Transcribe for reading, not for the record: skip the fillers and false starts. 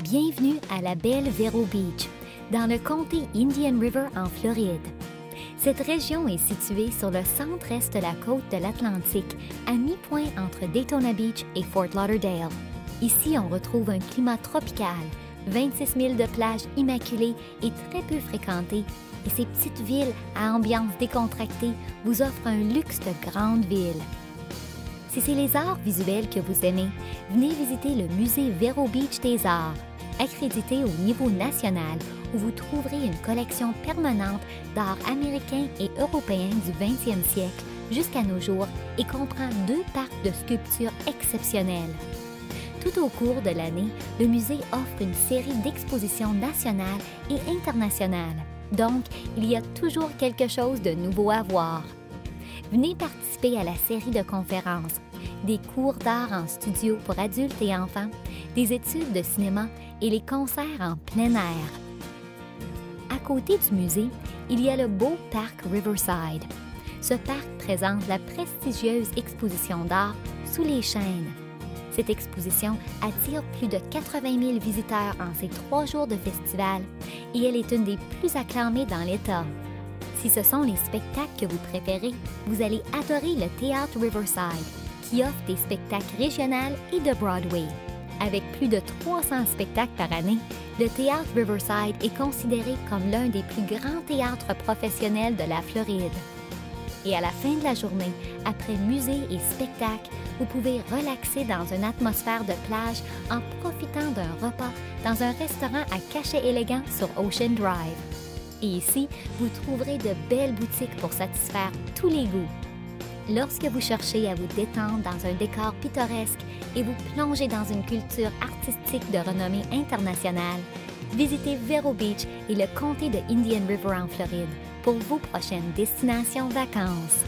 Bienvenue à la belle Vero Beach, dans le comté Indian River en Floride. Cette région est située sur le centre-est de la côte de l'Atlantique, à mi-point entre Daytona Beach et Fort Lauderdale. Ici, on retrouve un climat tropical, 26 000 de plages immaculées et très peu fréquentées, et ces petites villes à ambiance décontractée vous offrent un luxe de grande ville. Si c'est les arts visuels que vous aimez, venez visiter le musée Vero Beach des Arts, accrédité au niveau national, où vous trouverez une collection permanente d'art américain et européen du 20e siècle jusqu'à nos jours et comprend 2 parcs de sculptures exceptionnels. Tout au cours de l'année, le musée offre une série d'expositions nationales et internationales. Donc, il y a toujours quelque chose de nouveau à voir. Venez participer à la série de conférences, des cours d'art en studio pour adultes et enfants, des études de cinéma et les concerts en plein air. À côté du musée, il y a le beau parc Riverside. Ce parc présente la prestigieuse exposition d'art Sous les chaînes. Cette exposition attire plus de 80 000 visiteurs en ces 3 jours de festival et elle est une des plus acclamées dans l'État. Si ce sont les spectacles que vous préférez, vous allez adorer le Théâtre Riverside, qui offre des spectacles régionaux et de Broadway. Avec plus de 300 spectacles par année, le Théâtre Riverside est considéré comme l'un des plus grands théâtres professionnels de la Floride. Et à la fin de la journée, après musée et spectacle, vous pouvez relaxer dans une atmosphère de plage en profitant d'un repas dans un restaurant à cachet élégant sur Ocean Drive. Et ici, vous trouverez de belles boutiques pour satisfaire tous les goûts. Lorsque vous cherchez à vous détendre dans un décor pittoresque et vous plongez dans une culture artistique de renommée internationale, visitez Vero Beach et le comté de Indian River en Floride pour vos prochaines destinations vacances.